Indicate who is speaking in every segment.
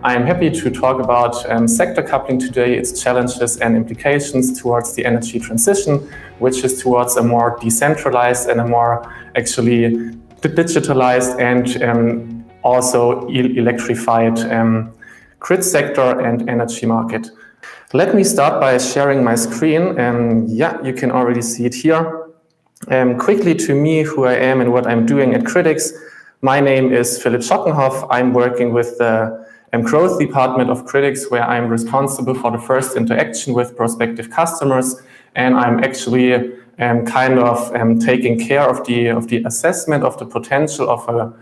Speaker 1: I am happy to talk about sector coupling today, its challenges and implications towards the energy transition, which is towards a more decentralized and a more actually digitalized and also electrified grid sector and energy market. Let me start by sharing my screen. Yeah, you can already see it here. Quickly to me, who I am and what I'm doing at gridX. My name is Philipp Schottenhoff. I'm working with the growth department of gridX, where I'm responsible for the first interaction with prospective customers, and I'm actually taking care of the assessment of the potential of a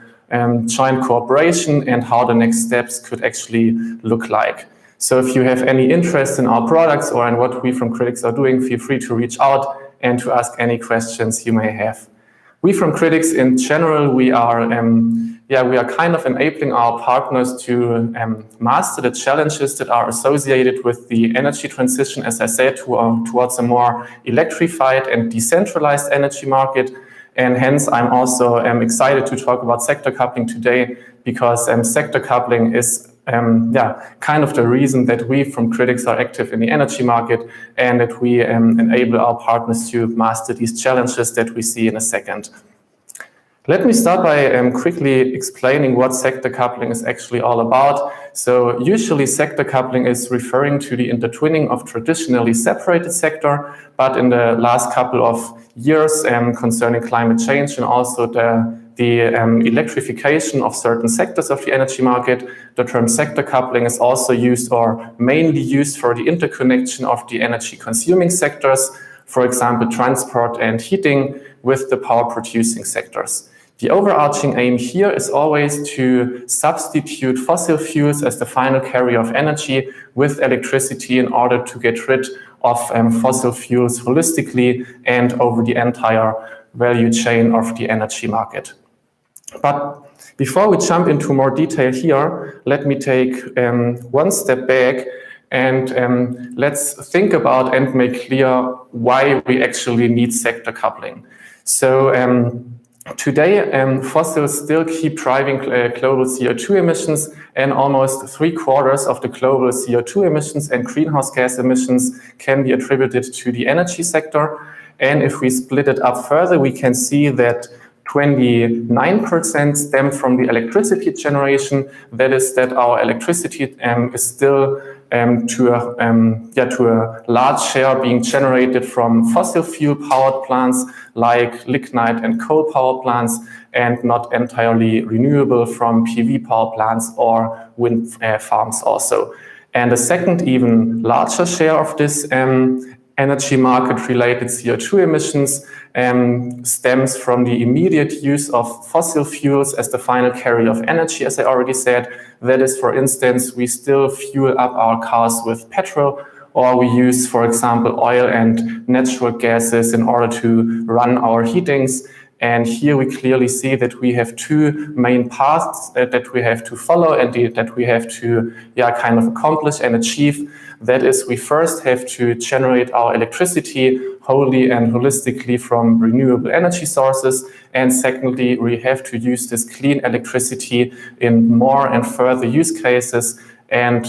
Speaker 1: joint cooperation and how the next steps could actually look like. So if you have any interest in our products or in what we from gridX are doing, feel free to reach out and to ask any questions you may have. We from gridX in general, we are kind of enabling our partners to master the challenges that are associated with the energy transition, as I said, towards a more electrified and decentralized energy market. And hence, I'm also excited to talk about sector coupling today, because sector coupling is kind of the reason that we from gridX are active in the energy market, and that we enable our partners to master these challenges that we see in a second. Let me start by quickly explaining what sector coupling is actually all about. So usually sector coupling is referring to the intertwining of traditionally separated sector, but in the last couple of years concerning climate change and also the electrification of certain sectors of the energy market, the term sector coupling is also used or mainly used for the interconnection of the energy consuming sectors, for example, transport and heating, with the power producing sectors. The overarching aim here is always to substitute fossil fuels as the final carrier of energy with electricity in order to get rid of fossil fuels holistically and over the entire value chain of the energy market. But before we jump into more detail here, let me take one step back and let's think about and make clear why we actually need sector coupling. So today, fossils still keep driving global CO2 emissions, and almost 3/4 of the global CO2 emissions and greenhouse gas emissions can be attributed to the energy sector. And if we split it up further, we can see that 29% stem from the electricity generation. That is, that our electricity is still to a large share being generated from fossil fuel powered plants like lignite and coal power plants, and not entirely renewable from PV power plants or wind farms also. And a second, even larger share of this energy market related CO2 emissions stems from the immediate use of fossil fuels as the final carrier of energy, as I already said. That is, for instance, we still fuel up our cars with petrol, or we use, for example, oil and natural gases in order to run our heatings. And here we clearly see that we have two main paths that we have to follow and that we have to kind of accomplish and achieve. That is, we first have to generate our electricity wholly and holistically from renewable energy sources. And secondly, we have to use this clean electricity in more and further use cases and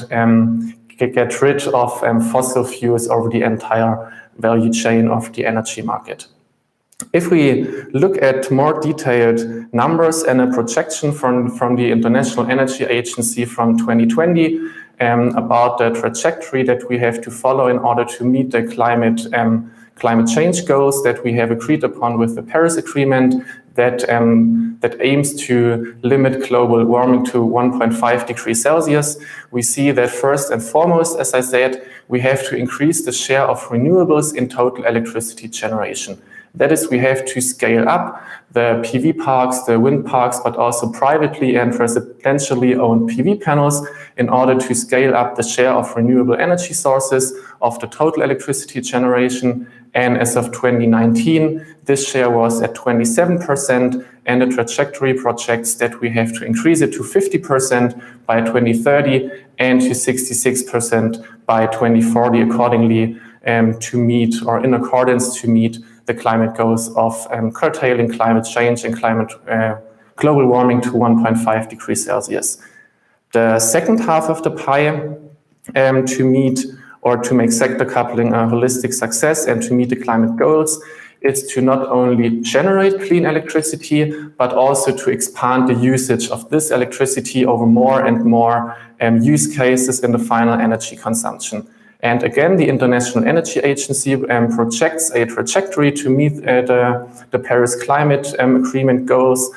Speaker 1: get rid of fossil fuels over the entire value chain of the energy market. If we look at more detailed numbers and a projection from the International Energy Agency from 2020 about the trajectory that we have to follow in order to meet the climate change goals that we have agreed upon with the Paris Agreement, that aims to limit global warming to 1.5 degrees Celsius, we see that first and foremost, as I said, we have to increase the share of renewables in total electricity generation. That is, we have to scale up the PV parks, the wind parks, but also privately and residentially owned PV panels in order to scale up the share of renewable energy sources of the total electricity generation. And as of 2019, this share was at 27%, and the trajectory projects that we have to increase it to 50% by 2030 and to 66% by 2040 accordingly to meet, or in accordance to meet, the climate goals of curtailing climate change and global warming to 1.5 degrees Celsius. The second half of the pie, to meet or to make sector coupling a holistic success and to meet the climate goals, is to not only generate clean electricity, but also to expand the usage of this electricity over more and more use cases in the final energy consumption. And again, the International Energy Agency projects a trajectory to meet the Paris Climate Agreement goals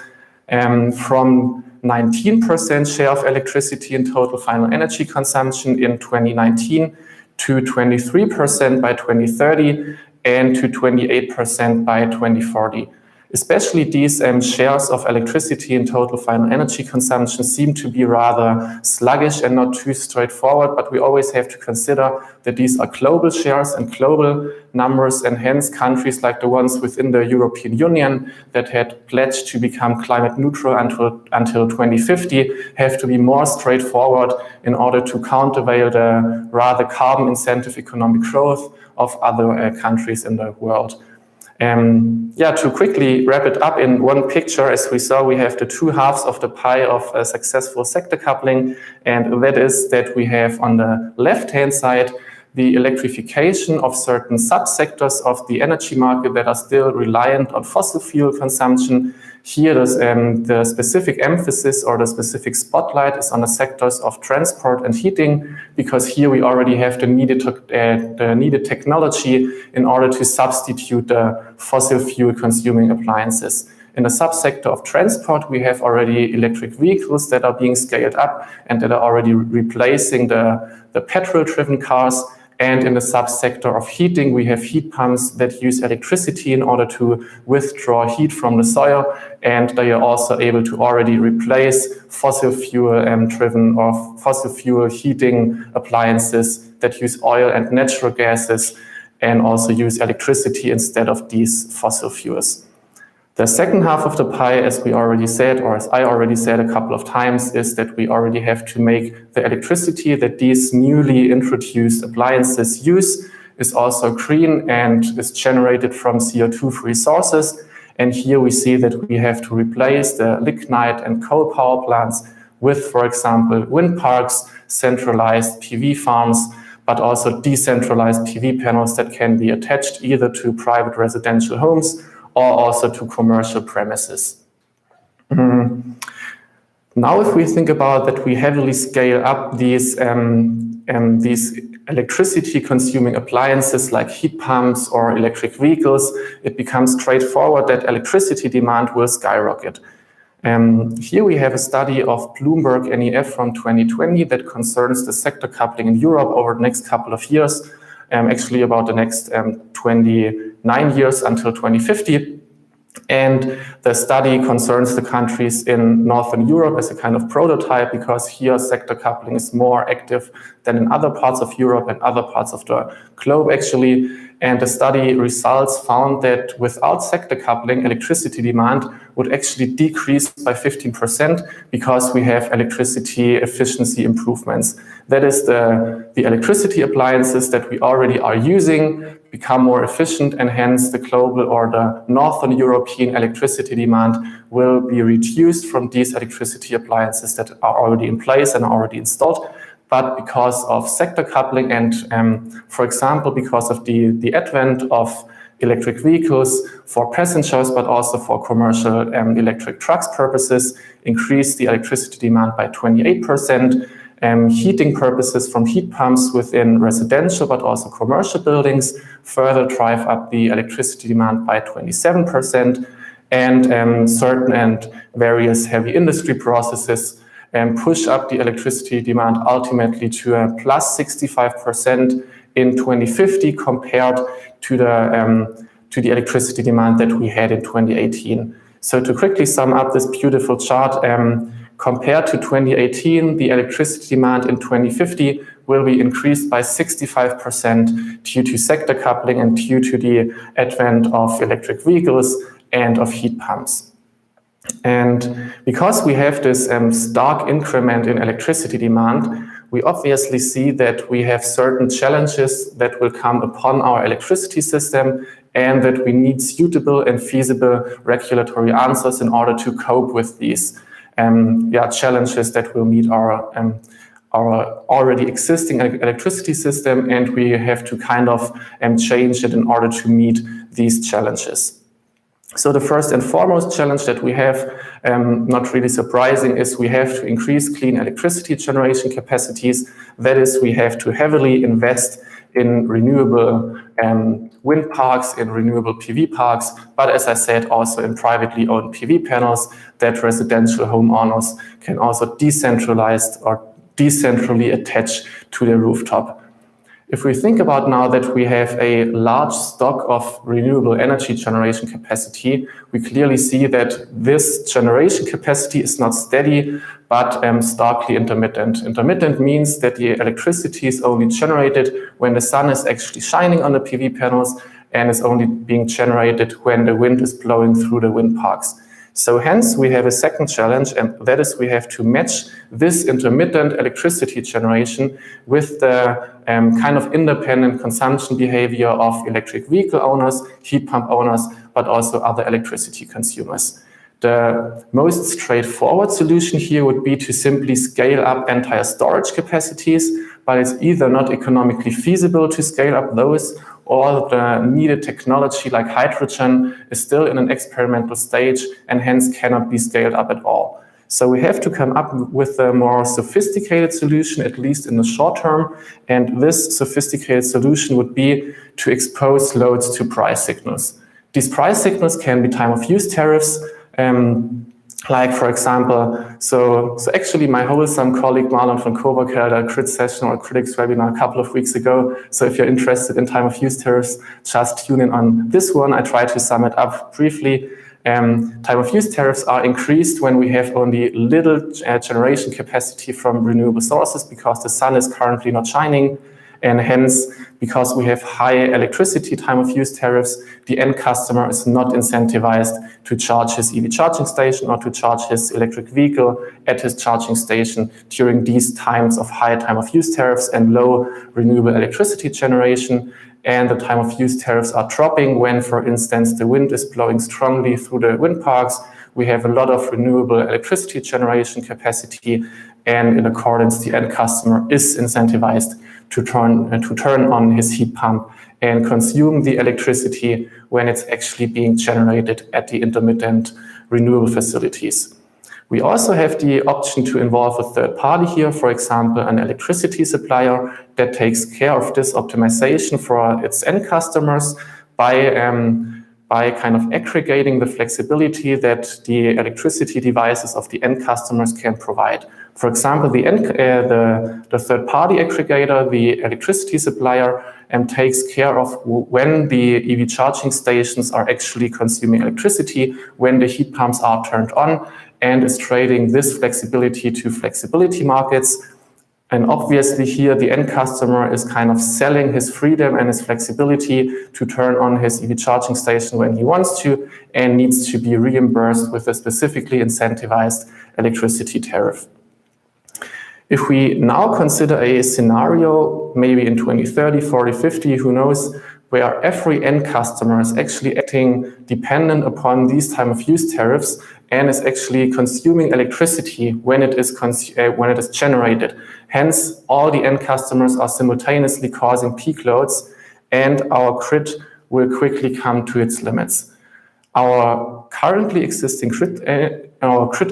Speaker 1: from 19% share of electricity in total final energy consumption in 2019 to 23% by 2030 and to 28% by 2040. Especially these shares of electricity in total final energy consumption seem to be rather sluggish and not too straightforward, but we always have to consider that these are global shares and global numbers, and hence countries like the ones within the European Union that had pledged to become climate neutral until 2050 have to be more straightforward in order to countervail the rather carbon incentive economic growth of other countries in the world. To quickly wrap it up in one picture, as we saw, we have the two halves of the pie of successful sector coupling, and that is that we have on the left-hand side the electrification of certain subsectors of the energy market that are still reliant on fossil fuel consumption. Here, the specific emphasis or the specific spotlight is on the sectors of transport and heating, because here we already have the needed technology in order to substitute the fossil fuel consuming appliances. In the subsector of transport, we have already electric vehicles that are being scaled up and that are already replacing the petrol-driven cars. And in the subsector of heating, we have heat pumps that use electricity in order to withdraw heat from the soil, and they are also able to already replace fossil fuel driven or fossil fuel heating appliances that use oil and natural gases and also use electricity instead of these fossil fuels. The second half of the pie, as we already said, or as I already said a couple of times, is that we already have to make the electricity that these newly introduced appliances use is also green and is generated from CO2-free sources. And here we see that we have to replace the lignite and coal power plants with, for example, wind parks, centralized PV farms, but also decentralized PV panels that can be attached either to private residential homes or also to commercial premises. Now, if we think about that, we heavily scale up these electricity-consuming appliances like heat pumps or electric vehicles, it becomes straightforward that electricity demand will skyrocket. Here we have a study of Bloomberg NEF from 2020 that concerns the sector coupling in Europe over the next couple of years, actually about the next 29 years until 2050. And the study concerns the countries in Northern Europe as a kind of prototype, because here sector coupling is more active than in other parts of Europe and other parts of the globe, actually. And the study results found that without sector coupling, electricity demand would actually decrease by 15% because we have electricity efficiency improvements. That is, the electricity appliances that we already are using become more efficient, and hence the global or the Northern European electricity demand will be reduced from these electricity appliances that are already in place and are already installed. But because of sector coupling and, for example, because of the advent of electric vehicles for passengers, but also for commercial electric trucks purposes, increase the electricity demand by 28%. Heating purposes from heat pumps within residential, but also commercial buildings further drive up the electricity demand by 27%. And certain and various heavy industry processes push up the electricity demand ultimately to a plus 65% in 2050 compared to the electricity demand that we had in 2018. So to quickly sum up this beautiful chart, compared to 2018, the electricity demand in 2050 will be increased by 65% due to sector coupling and due to the advent of electric vehicles and of heat pumps. And because we have this stark increment in electricity demand, we obviously see that we have certain challenges that will come upon our electricity system and that we need suitable and feasible regulatory answers in order to cope with these challenges that will meet our already existing electricity system, and we have to kind of change it in order to meet these challenges. So the first and foremost challenge that we have, not really surprising, is we have to increase clean electricity generation capacities. That is, we have to heavily invest in renewable wind parks, in renewable PV parks, but as I said, also in privately owned PV panels that residential homeowners can also decentrally attach to their rooftop. If we think about now that we have a large stock of renewable energy generation capacity, we clearly see that this generation capacity is not steady, but starkly intermittent. Intermittent means that the electricity is only generated when the sun is actually shining on the PV panels and is only being generated when the wind is blowing through the wind parks. So hence we have a second challenge, and that is we have to match this intermittent electricity generation with the kind of independent consumption behavior of electric vehicle owners, heat pump owners, but also other electricity consumers. The most straightforward solution here would be to simply scale up entire storage capacities, but it's either not economically feasible to scale up those, or the needed technology like hydrogen is still in an experimental stage and hence cannot be scaled up at all. So we have to come up with a more sophisticated solution, at least in the short term. And this sophisticated solution would be to expose loads to price signals. These price signals can be time of use tariffs, like for example, so actually my wholesome colleague Marlon von Coburg held a gridSession or gridX webinar a couple of weeks ago. So if you're interested in time of use tariffs, just tune in on this one. I try to sum it up briefly. Time of use tariffs are increased when we have only little generation capacity from renewable sources because the sun is currently not shining. And hence, because we have high electricity time of use tariffs, the end customer is not incentivized to charge his EV charging station or to charge his electric vehicle at his charging station during these times of high time of use tariffs and low renewable electricity generation. And the time of use tariffs are dropping when, for instance, the wind is blowing strongly through the wind parks. We have a lot of renewable electricity generation capacity, and in accordance, the end customer is incentivized to turn on his heat pump and consume the electricity when it's actually being generated at the intermittent renewable facilities. We also have the option to involve a third party here, for example, an electricity supplier that takes care of this optimization for its end customers by kind of aggregating the flexibility that the electricity devices of the end customers can provide. For example, the third-party aggregator, the electricity supplier, takes care of when the EV charging stations are actually consuming electricity, when the heat pumps are turned on, and is trading this flexibility to flexibility markets. And obviously here the end customer is kind of selling his freedom and his flexibility to turn on his EV charging station when he wants to and needs to be reimbursed with a specifically incentivized electricity tariff. If we now consider a scenario, maybe in 2030, 40, 50, who knows, where every end customer is actually acting dependent upon these time of use tariffs and is actually consuming electricity when it is generated. Hence, all the end customers are simultaneously causing peak loads, and our grid will quickly come to its limits. Our currently existing grid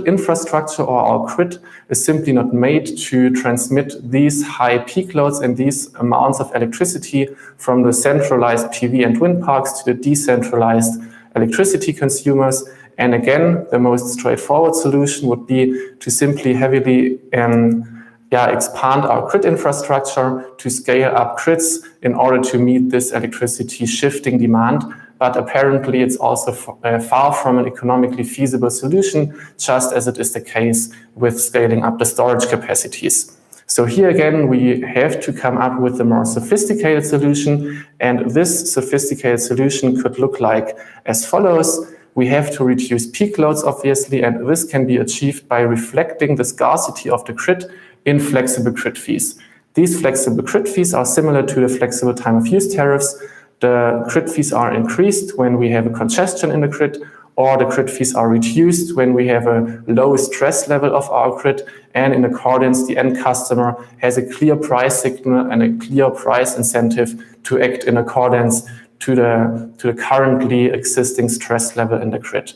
Speaker 1: infrastructure or our grid is simply not made to transmit these high peak loads and these amounts of electricity from the centralized PV and wind parks to the decentralized electricity consumers. And again, the most straightforward solution would be to simply heavily expand our grid infrastructure to scale up grids in order to meet this electricity shifting demand. But apparently it's also far from an economically feasible solution, just as it is the case with scaling up the storage capacities. So here again, we have to come up with a more sophisticated solution. And this sophisticated solution could look like as follows. We have to reduce peak loads, obviously, and this can be achieved by reflecting the scarcity of the grid in flexible grid fees. These flexible grid fees are similar to the flexible time of use tariffs, the grid fees are increased when we have a congestion in the grid, or the grid fees are reduced when we have a low stress level of our grid, and in accordance, the end customer has a clear price signal and a clear price incentive to act in accordance to the currently existing stress level in the grid.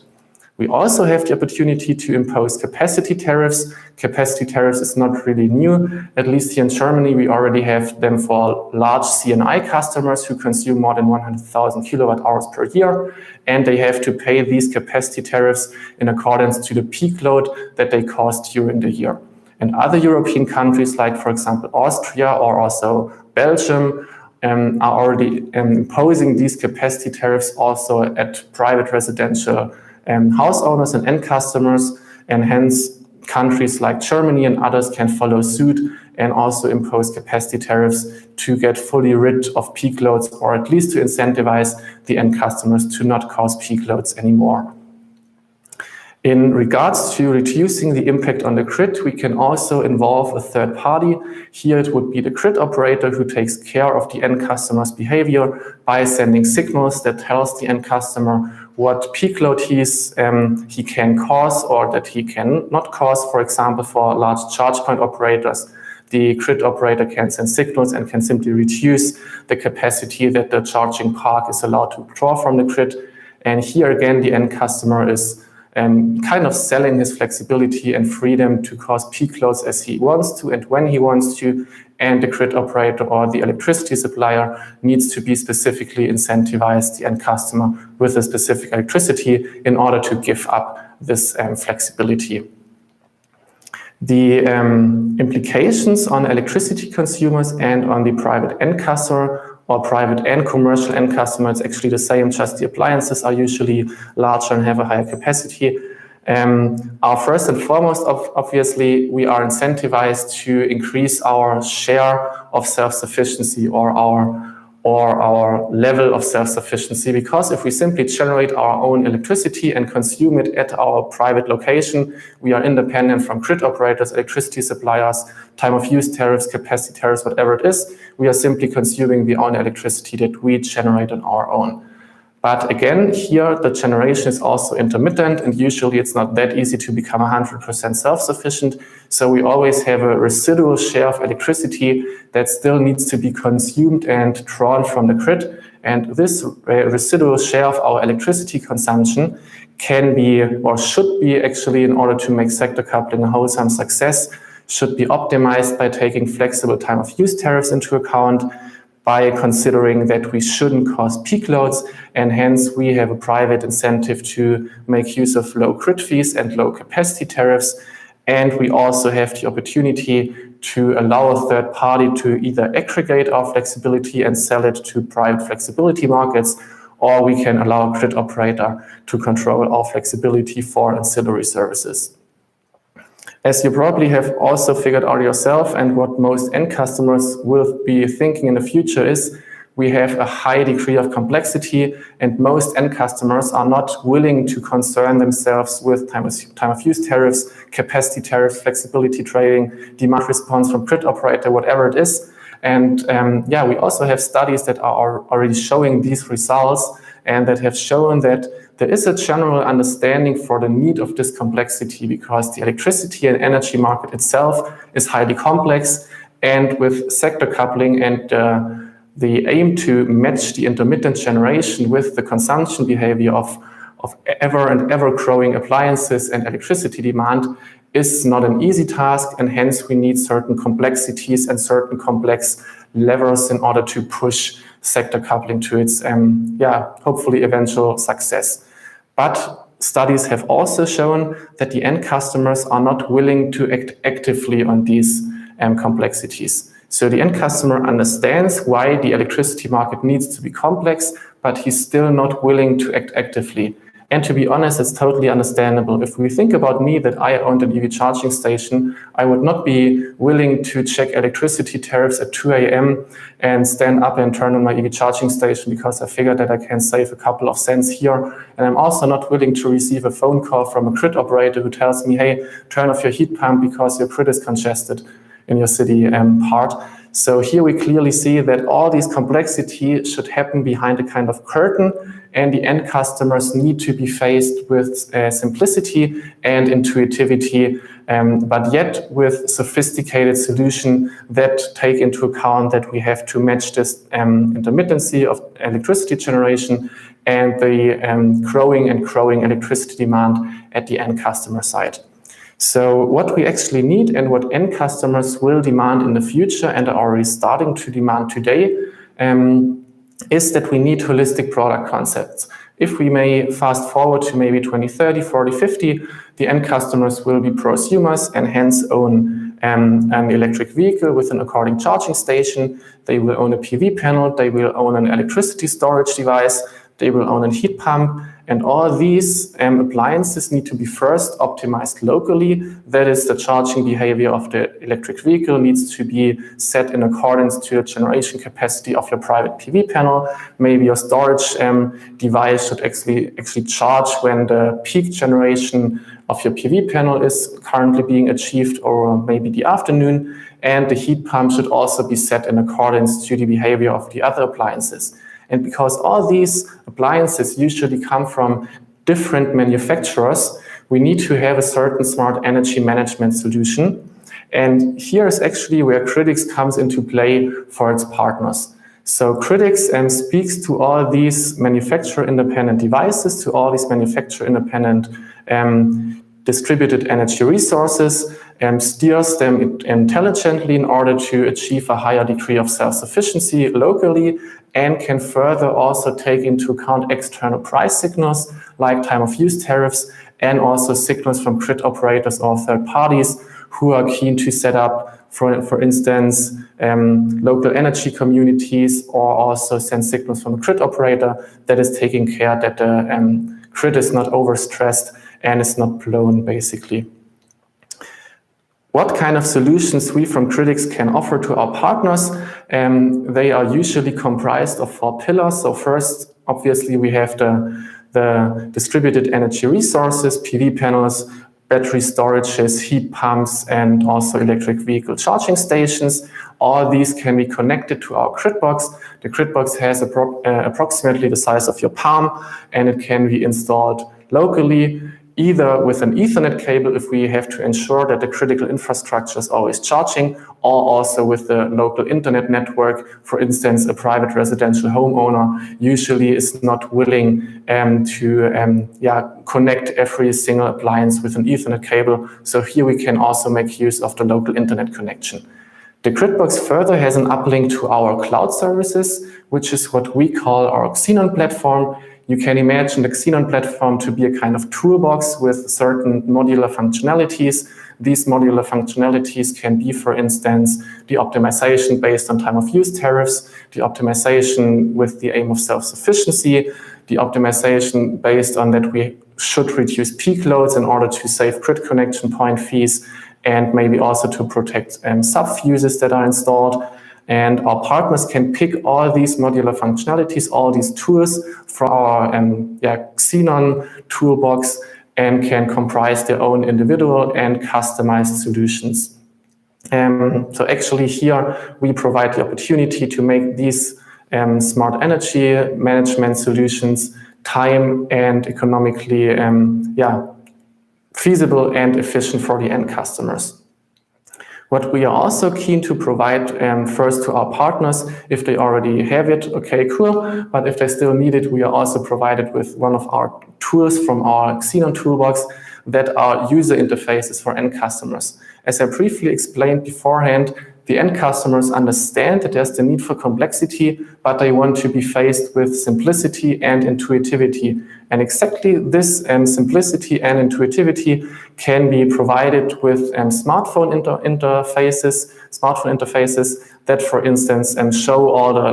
Speaker 1: We also have the opportunity to impose capacity tariffs. Capacity tariffs is not really new. At least here in Germany, we already have them for large CNI customers who consume more than 100,000 kilowatt hours per year. And they have to pay these capacity tariffs in accordance to the peak load that they cause during the year. And other European countries, like for example, Austria or also Belgium, are already imposing these capacity tariffs also at private residential house owners and end customers, and hence countries like Germany and others can follow suit and also impose capacity tariffs to get fully rid of peak loads, or at least to incentivize the end customers to not cause peak loads anymore. In regards to reducing the impact on the grid, we can also involve a third party. Here it would be the grid operator who takes care of the end customer's behavior by sending signals that tells the end customer what peak load he can cause or that he cannot cause. For example, for large charge point operators, the grid operator can send signals and can simply reduce the capacity that the charging park is allowed to draw from the grid. And here again, the end customer is kind of selling his flexibility and freedom to cause peak loads as he wants to and when he wants to, and the grid operator or the electricity supplier needs to be specifically incentivized the end customer with a specific electricity in order to give up this flexibility. The implications on electricity consumers and on the private end customer or private and commercial end customer, it's actually the same, just the appliances are usually larger and have a higher capacity. Our first and foremost, obviously, we are incentivized to increase our share of self-sufficiency or our level of self-sufficiency, because if we simply generate our own electricity and consume it at our private location, we are independent from grid operators, electricity suppliers, time of use tariffs, capacity tariffs, whatever it is. We are simply consuming the own electricity that we generate on our own. But again, here the generation is also intermittent, and usually it's not that easy to become 100% self-sufficient. So we always have a residual share of electricity that still needs to be consumed and drawn from the grid. And this residual share of our electricity consumption can be, or should be actually, in order to make sector coupling a wholesome success, should be optimized by taking flexible time of use tariffs into account, by considering that we shouldn't cause peak loads, and hence we have a private incentive to make use of low grid fees and low capacity tariffs. And we also have the opportunity to allow a third party to either aggregate our flexibility and sell it to private flexibility markets, or we can allow a grid operator to control our flexibility for ancillary services. As you probably have also figured out yourself, and what most end customers will be thinking in the future, is we have a high degree of complexity, and most end customers are not willing to concern themselves with time of use tariffs, capacity tariffs, flexibility trading, demand response from grid operator, whatever it is. And we also have studies that are already showing these results, and that have shown that there is a general understanding for the need of this complexity, because the electricity and energy market itself is highly complex, and with sector coupling and the aim to match the intermittent generation with the consumption behavior of ever and ever growing appliances and electricity demand is not an easy task, and hence we need certain complexities and certain complex levers in order to push sector coupling to its hopefully eventual success. But studies have also shown that the end customers are not willing to act actively on these complexities. So the end customer understands why the electricity market needs to be complex, but he's still not willing to act actively. And to be honest, it's totally understandable. If we think about me, that I owned an EV charging station, I would not be willing to check electricity tariffs at 2 a.m. and stand up and turn on my EV charging station because I figured that I can save a couple of cents here. And I'm also not willing to receive a phone call from a grid operator who tells me, hey, turn off your heat pump because your grid is congested in your city part. So here we clearly see that all these complexity should happen behind a kind of curtain, and the end customers need to be faced with simplicity and intuitivity, but yet with sophisticated solution that take into account that we have to match this intermittency of electricity generation and the growing electricity demand at the end customer side. So what we actually need and what end customers will demand in the future and are already starting to demand today is that we need holistic product concepts. If we may fast forward to maybe 2030, 40, 50, the end customers will be prosumers and hence own an electric vehicle with an according charging station. They will own a PV panel, they will own an electricity storage device, they will own a heat pump, and all these appliances need to be first optimized locally. That is, the charging behavior of the electric vehicle needs to be set in accordance to the generation capacity of your private PV panel. Maybe your storage device should actually charge when the peak generation of your PV panel is currently being achieved, or maybe the afternoon. And the heat pump should also be set in accordance to the behavior of the other appliances. And because all these appliances usually come from different manufacturers, we need to have a certain smart energy management solution. And here is actually where gridX comes into play for its partners. So gridX speaks to all these manufacturer-independent devices, to all these manufacturer-independent distributed energy resources, steers them intelligently in order to achieve a higher degree of self-sufficiency locally, and can further also take into account external price signals like time of use tariffs, and also signals from grid operators or third parties who are keen to set up, for instance, local energy communities, or also send signals from a grid operator that is taking care that the grid is not overstressed and is not blown, basically. What kind of solutions we from gridX can offer to our partners? They are usually comprised of 4 pillars. So first, obviously, we have the distributed energy resources, PV panels, battery storages, heat pumps, and also electric vehicle charging stations. All these can be connected to our gridbox. The gridbox has approximately the size of your palm, and it can be installed locally, either with an Ethernet cable if we have to ensure that the critical infrastructure is always charging, or also with the local internet network. For instance, a private residential homeowner usually is not willing to connect every single appliance with an Ethernet cable. So here we can also make use of the local internet connection. The gridbox further has an uplink to our cloud services, which is what we call our XENON platform. You can imagine the XENON platform to be a kind of toolbox with certain modular functionalities. These modular functionalities can be, for instance, the optimization based on time of use tariffs, the optimization with the aim of self-sufficiency, the optimization based on that we should reduce peak loads in order to save grid connection point fees, and maybe also to protect sub-fuses that are installed. And our partners can pick all these modular functionalities, all these tools from our XENON toolbox, and can comprise their own individual and customized solutions. So actually here we provide the opportunity to make these smart energy management solutions time and economically feasible and efficient for the end customers. What we are also keen to provide first to our partners, if they already have it, okay, cool. But if they still need it, we are also provided with one of our tools from our XENON toolbox that are user interfaces for end customers. As I briefly explained beforehand, the end customers understand that there's the need for complexity, but they want to be faced with simplicity and intuitivity. And exactly this simplicity and intuitivity can be provided with smartphone interfaces that, for instance, show all the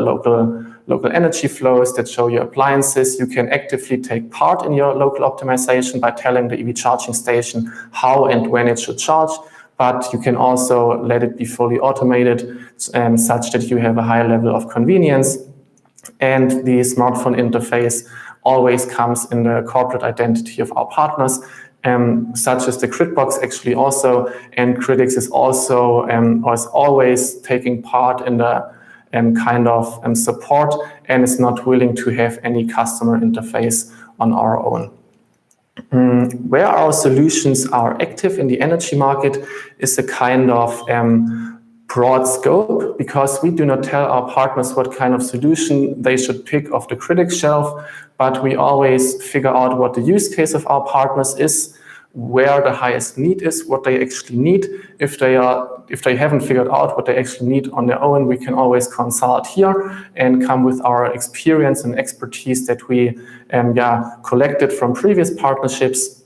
Speaker 1: local energy flows, that show your appliances. You can actively take part in your local optimization by telling the EV charging station how and when it should charge. But you can also let it be fully automated such that you have a high level of convenience. And the smartphone interface always comes in the corporate identity of our partners. such as the gridbox actually also, and gridX is also is always taking part in the kind of support and is not willing to have any customer interface on our own. Where our solutions are active in the energy market is a kind of broad scope, because we do not tell our partners what kind of solution they should pick off the gridX shelf, but we always figure out what the use case of our partners is, where the highest need is, what they actually need. If they haven't figured out what they actually need on their own, we can always consult here and come with our experience and expertise that we collected from previous partnerships,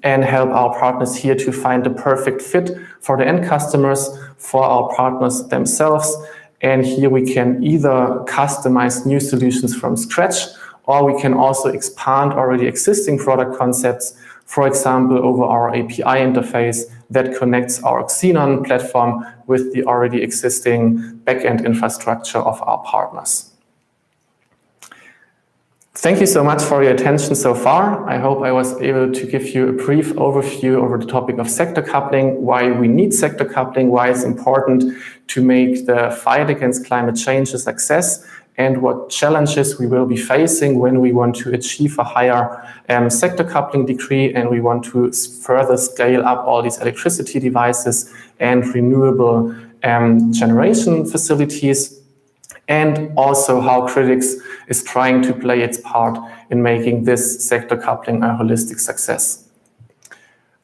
Speaker 1: and help our partners here to find the perfect fit for the end customers, for our partners themselves. And here we can either customize new solutions from scratch, or we can also expand already existing product concepts, for example, over our API interface that connects our XENON platform with the already existing backend infrastructure of our partners. Thank you so much for your attention so far. I hope I was able to give you a brief overview over the topic of sector coupling, why we need sector coupling, why it's important to make the fight against climate change a success, and what challenges we will be facing when we want to achieve a higher sector coupling degree and we want to further scale up all these electricity devices and renewable generation facilities, and also how gridX is trying to play its part in making this sector coupling a holistic success.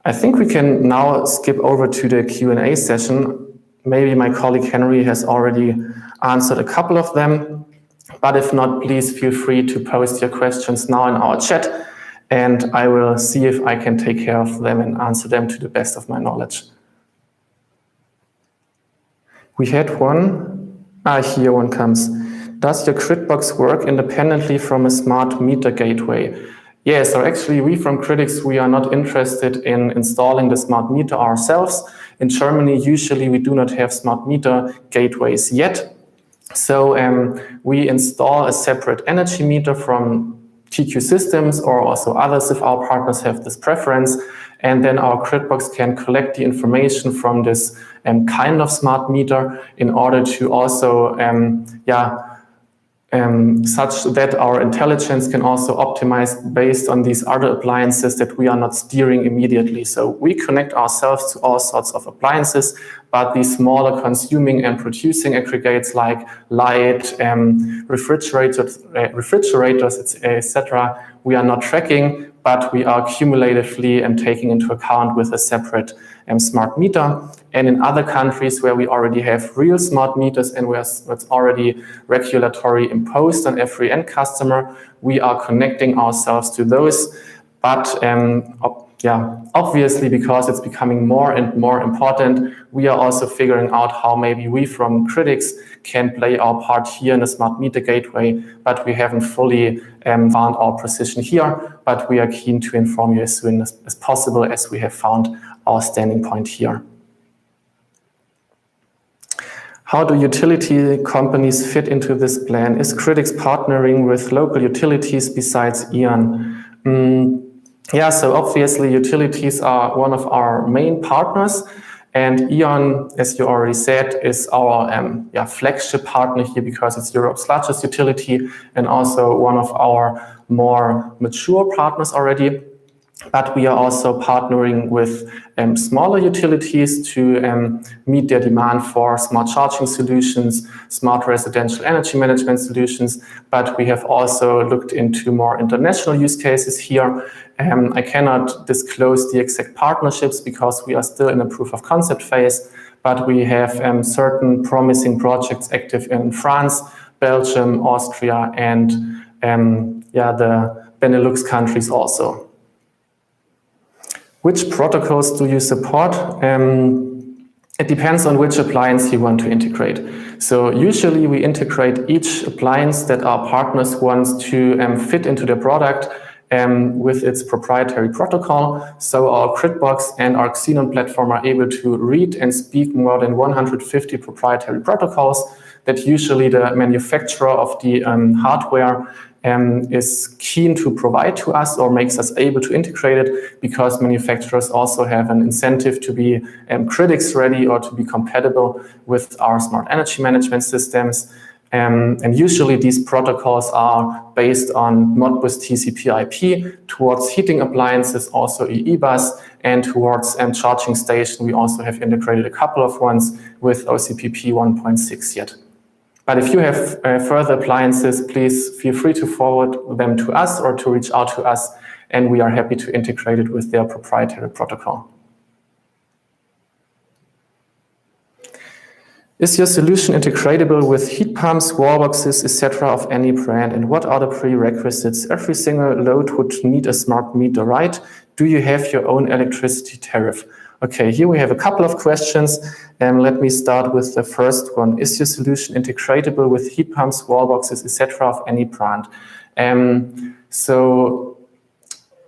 Speaker 1: I think we can now skip over to the Q&A session. Maybe my colleague Henry has already answered a couple of them, but if not, please feel free to post your questions now in our chat, and I will see if I can take care of them and answer them to the best of my knowledge. We had one. Here one comes. Does your gridbox work independently from a smart meter gateway? Yeah, so actually we from gridX, we are not interested in installing the smart meter ourselves. In Germany, usually we do not have smart meter gateways yet. So we install a separate energy meter from TQ Systems or also others if our partners have this preference. And then our gridbox can collect the information from this kind of smart meter in order to also, such that our intelligence can also optimize based on these other appliances that we are not steering immediately. So we connect ourselves to all sorts of appliances, but these smaller consuming and producing aggregates like light, refrigerators, etc., we are not tracking, but we are cumulatively taking into account with a separate smart meter. And in other countries where we already have real smart meters and where it's already regulatory imposed on every end customer, we are connecting ourselves to those. But obviously, because it's becoming more and more important, we are also figuring out how maybe we from gridX can play our part here in a smart meter gateway, but we haven't fully found our position here, but we are keen to inform you as soon as possible as we have found our standing point here. How do utility companies fit into this plan? Is gridX partnering with local utilities besides E.ON? Yeah, so obviously utilities are one of our main partners, and E.ON, as you already said, is our flagship partner here because it's Europe's largest utility and also one of our more mature partners already. But we are also partnering with smaller utilities to meet their demand for smart charging solutions, smart residential energy management solutions. But we have also looked into more international use cases here. I cannot disclose the exact partnerships because we are still in a proof of concept phase, but we have certain promising projects active in France, Belgium, Austria, and the Benelux countries also. Which protocols do you support? It depends on which appliance you want to integrate. So usually we integrate each appliance that our partners want to fit into their product with its proprietary protocol. So our gridbox and our XENON platform are able to read and speak more than 150 proprietary protocols that usually the manufacturer of the hardware is keen to provide to us or makes us able to integrate it, because manufacturers also have an incentive to be gridX ready or to be compatible with our smart energy management systems. And usually these protocols are based on Modbus TCP/IP. Towards heating appliances, also EE-bus, and towards charging station, we also have integrated a couple of ones with OCPP 1.6 yet. But if you have further appliances, please feel free to forward them to us or to reach out to us, and we are happy to integrate it with their proprietary protocol. Is your solution integratable with heat pumps, wallboxes, etc. of any brand? And what are the prerequisites? Every single load would need a smart meter, right? Do you have your own electricity tariff? Okay, here we have a couple of questions. Let me start with the first one. Is your solution integratable with heat pumps, wallboxes, etc. of any brand? So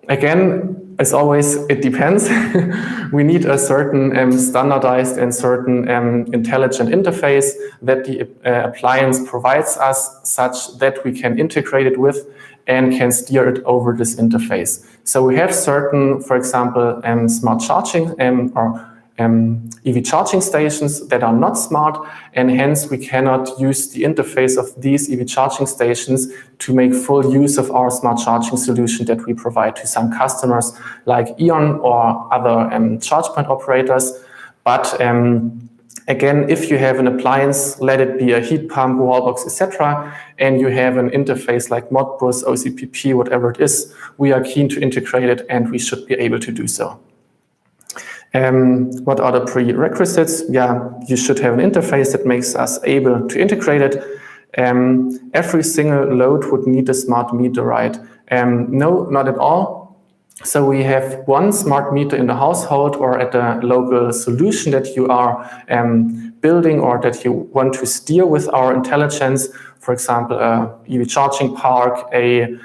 Speaker 1: again, as always, it depends. We need a certain standardized and certain intelligent interface that the appliance provides us, such that we can integrate it with and can steer it over this interface. So we have certain, for example, smart charging or EV charging stations that are not smart, and hence we cannot use the interface of these EV charging stations to make full use of our smart charging solution that we provide to some customers like XENON or other charge point operators. But again, if you have an appliance, let it be a heat pump, wallbox, etc., and you have an interface like Modbus, OCPP, whatever it is, we are keen to integrate it, and we should be able to do so. What are the prerequisites? Yeah, you should have an interface that makes us able to integrate it. Every single load would need a smart meter, right? No, not at all. So we have one smart meter in the household or at a local solution that you are building or that you want to steer with our intelligence. For example, a EV charging park, a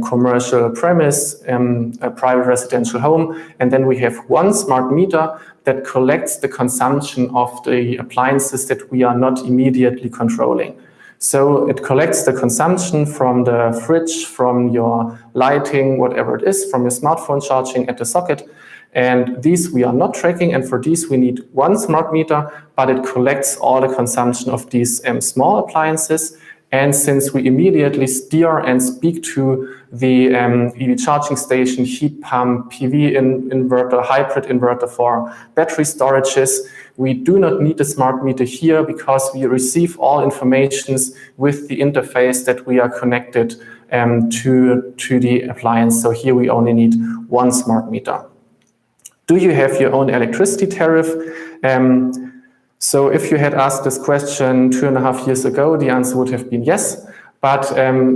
Speaker 1: commercial premise, a private residential home. And then we have one smart meter that collects the consumption of the appliances that we are not immediately controlling. So it collects the consumption from the fridge, from your lighting, whatever it is, from your smartphone charging at the socket. And these we are not tracking, and for these we need one smart meter, but it collects all the consumption of these small appliances. And since we immediately steer and speak to the EV charging station, heat pump, PV inverter, hybrid inverter for battery storages, we do not need the smart meter here because we receive all informations with the interface that we are connected to the appliance. So here we only need one smart meter. Do you have your own electricity tariff? So if you had asked this question 2.5 years ago, the answer would have been yes. But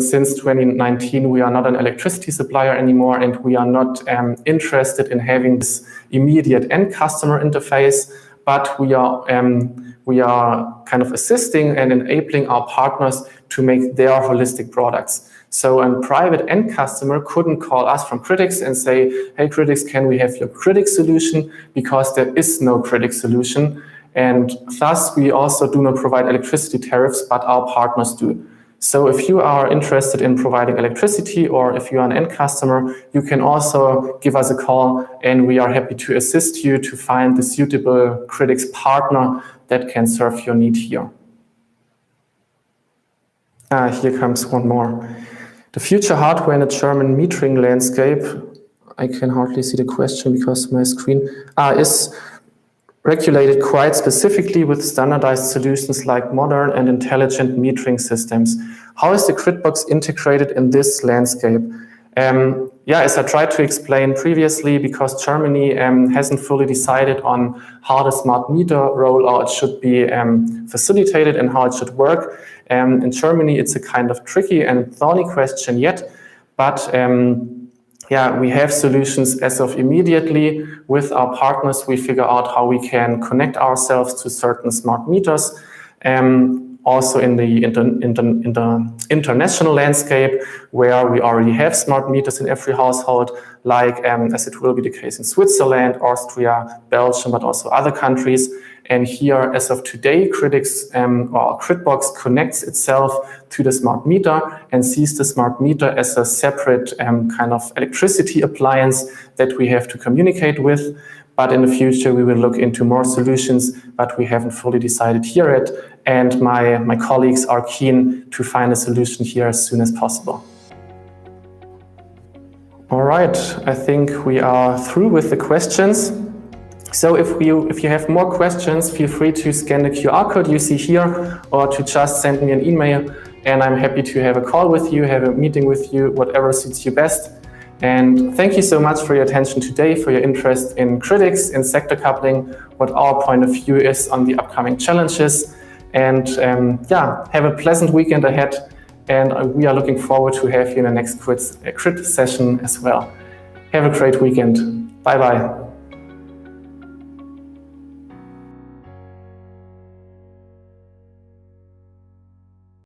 Speaker 1: since 2019, we are not an electricity supplier anymore, and we are not interested in having this immediate end customer interface. But we are kind of assisting and enabling our partners to make their holistic products. So a private end customer couldn't call us from gridX and say, hey, gridX, can we have your gridX solution? Because there is no gridX solution. And thus, we also do not provide electricity tariffs, but our partners do. So if you are interested in providing electricity, or if you are an end customer, you can also give us a call, and we are happy to assist you to find the suitable gridX partner that can serve your need here. Here comes one more. The future hardware in a German metering landscape, I can hardly see the question because my screen is regulated quite specifically with standardized solutions like modern and intelligent metering systems. How is the gridbox integrated in this landscape? As I tried to explain previously, because Germany hasn't fully decided on how the smart meter rollout should be facilitated and how it should work. In Germany, it's a kind of tricky and thorny question yet, but we have solutions as of immediately. With our partners, we figure out how we can connect ourselves to certain smart meters. also in the international landscape, where we already have smart meters in every household, like as it will be the case in Switzerland, Austria, Belgium, but also other countries. And here, as of today, gridX or gridbox connects itself to the smart meter and sees the smart meter as a separate kind of electricity appliance that we have to communicate with. But in the future, we will look into more solutions, but we haven't fully decided here yet. And my colleagues are keen to find a solution here as soon as possible. All right, I think we are through with the questions. So if you have more questions, feel free to scan the QR code you see here, or to just send me an email, and I'm happy to have a call with you, have a meeting with you, whatever suits you best. And thank you so much for your attention today, for your interest in gridX, in sector coupling, what our point of view is on the upcoming challenges. And yeah, have a pleasant weekend ahead. And we are looking forward to have you in the next grid session as well. Have a great weekend. Bye-bye.